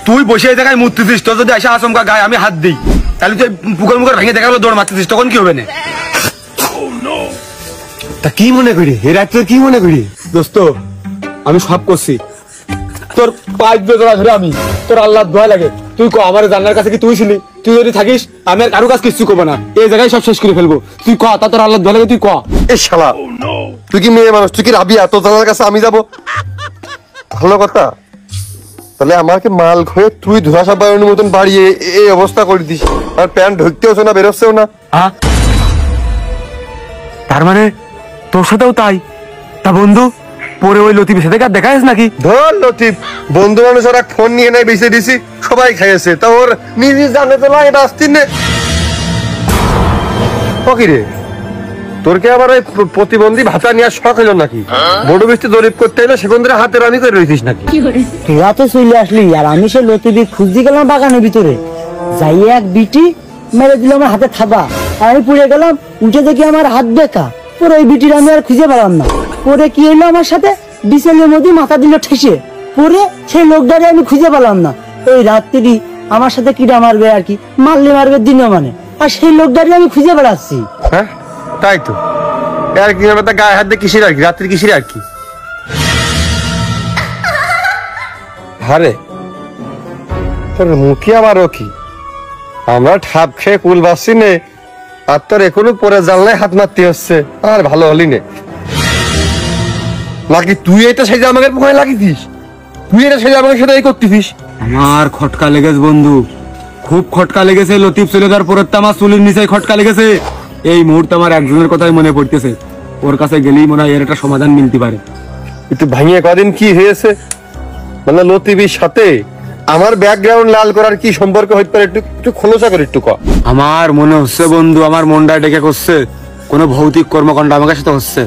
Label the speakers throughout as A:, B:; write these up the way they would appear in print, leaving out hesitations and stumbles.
A: তুই বসে দেখায় মুততেছিস, তোর যদি আসে আচমকা গায়ে আমি হাত দিই, তাহলে তুই পুকুর মুখর ভেঙে দেখালো দৌড় মারতেছিস, তখন কি হবে না?
B: তা কি মনে করি এ রাত্রে কি মনে করি?
A: দোস্ত আমি সব করছি, তোর পাইপ বেদনা ধরে আমি, তোর আল্লাহর দোয়া লাগে, তুই কো আমার জানার কাছে কি তুই ছিলি? তুই যদি থাকিস আমি আর কারো কাছে কিছু করবো না, এই জায়গায় সব শেষ করে ফেলবো। তুই ক, তা তোর আল্লাহর দোয়া লাগে তুই ক।
B: এ শালা তুই কি মেয়ে মানুষ? তুই কি রাবিয়া? তোর জানার কাছে আমি যাবো? ভালো কথা, তাহলে আমাকে মাল খয়ে তুই ধোঁয়াশা বাড়ানোর মতন বাড়িয়ে এই অবস্থা করে দিস, আর প্যান্ট ঢুকতেও না বেরোচ্ছেও না।
A: তার মানে তোর সাথেও তাই? তা বন্ধু পরে ওই লতিফের সাথে কার দেখা নাকি?
B: ধর লতিফ, বন্ধু মানুষ ওরা ফোন নিয়ে নেয়, বেঁচে দিছি, সবাই খাইয়েছে, তা ওর নিজে জানে তো না এটা আসতিন নে। রে তোর কে আবার ওই প্রতিবন্ধী ভাতা নেওয়ার শখ হইল নাকি? বড় বৃষ্টি জরিপ করতে এলো সেখান থেকে হাতে রানি করে রয়েছিস নাকি?
C: তোরা তো চলে আসলি আর আমি সে লতিফি খুঁজতে গেলাম বাগানের ভিতরে, যাই এক বিটি মেরে দিল আমার হাতে থাবা, আর আমি পুড়ে গেলাম, উঠে দেখি আমার হাত বেঁকা। পরে ওই বিটির আমি আর খুঁজে পেলাম না। পরে কি হইলো আমার সাথে, বিছালের মধ্যে মাথা দিল ঠেসে, পরে সেই লোকটারে আমি খুঁজে পেলাম না। ওই রাত্রি আমার সাথে কিরা মারবে আর কি, মারলে মারবে দিনে মানে, আর সেই লোকটারে আমি খুঁজে বেড়াচ্ছি।
B: হ্যাঁ তাই তো, আর কি গায়ে হাত দিয়ে কিসের আর কি, রাত্রি কিসের আর কি? আরে তোর মুখে আবারও কি? আমরা ঠাপ খেয়ে কুল বাসছি নে, আর তোর এখনো পরে জানলায় হাত মারতে হচ্ছে, আর ভালো হলি নে নাকি? তুই এটা সেই আমাকে ভয় লাগিয়েছিস, তুই এটা সেই আমাকে সাথে এই করতেছিস।
A: আমার খটকা লেগেছে বন্ধু, খুব খটকা লেগেছে। লতিফ চলে যাওয়ার পরে আমার চুলের নিচে খটকা লেগেছে। এই মুহূর্তে আমার একজনের কথাই মনে পড়তেছে, ওর কাছে গেলেই মনে হয় এর একটা সমাধান মিলতে পারে।
B: একটু ভাঙিয়ে কদিন কি হয়েছে, মানে লতিফের সাথে আমার ব্যাকগ্রাউন্ড লাল করার কি সম্পর্ক হইতে পারে? একটু খোলসা করে একটু ক।
A: আমার মনে হচ্ছে বন্ধু, আমার মনটা ডেকে করছে কোন ভৌতিক কর্মকাণ্ড আমার সাথে হচ্ছে।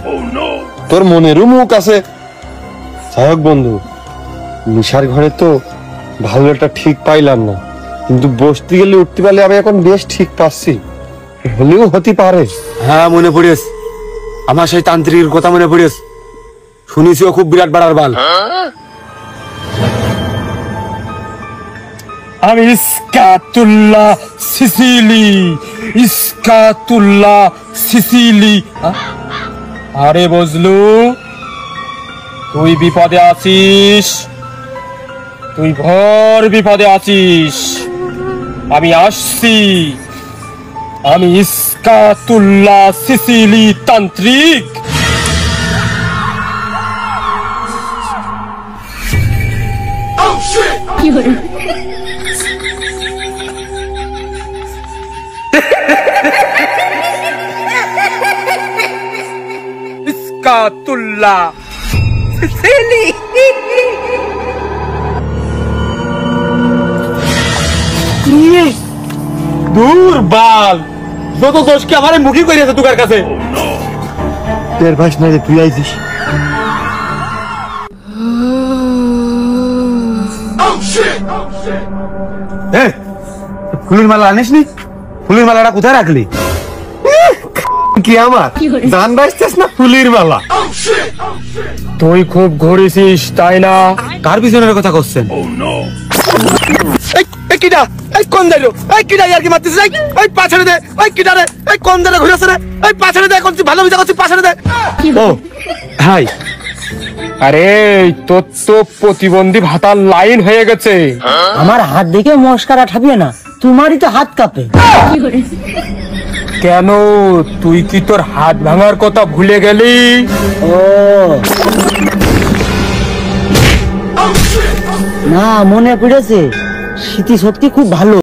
B: তোর মনেরও মুখ আছে। যাই হোক বন্ধু, নিশার ঘরে তো ভালো একটা ঠিক পাইলাম না, কিন্তু বসতে গেলে উঠতে পারলে আমি এখন বেশ ঠিক পাচ্ছি, হলেও হতে পারে।
A: হ্যাঁ মনে পড়িস, আমার সেই তান্ত্রিকের কথা মনে পড়িস, শুনেছি ও খুব বিরাট বাড়ার বাল।
D: আমি ইসকাতুল্লাহ সিসিলি, ইসকাতুল্লাহ সিসিলি। আরে বজলু, তুই বিপদে আছিস, তুই ঘোর বিপদে আছিস। আমি আসছি, আমি ইসকাতুল্লাহ সিসিলি তান্ত্রিক। ইসকাতুল্লাহ সিসিলি।
A: দূর বাল, যত দোষ কি আমার মুখী করিয়াছে তোর কাছে।
B: তোর ভাস না যে তুই আইছিস।
A: ফুলের মালা আনিস নি? ফুলের মালাটা কোথায় রাখলি?
B: কি আমার জান বাঁচতেছ না ফুলের মালা?
D: তুই খুব ঘুরেছিস তাই না?
A: কার পিছনের কথা করছেন?
B: কোন দাঁড়ো কিটা আর কি মারতেছিস? ওই পাছাড়ে দে, ওই কিটা রে, ওই কোন দাঁড়া ঘুরেছে রে, ওই পাছাড়ে দে, কোন ভালো বিচার করছিস, পাছাড়ে দে।
A: ও হাই,
D: আরে তোর তো প্রতিবন্ধী ভাতার লাইন হয়ে গেছে।
C: আমার হাত দেখে মস্কারা ঠাপিয়ে না, তোমারই তো হাত কাঁপে।
D: কেন, তুই কি তোর হাত ভাঙার কথা ভুলে গেলি?
C: ও না, মনে পড়েছে, স্মৃতি শক্তি খুব ভালো।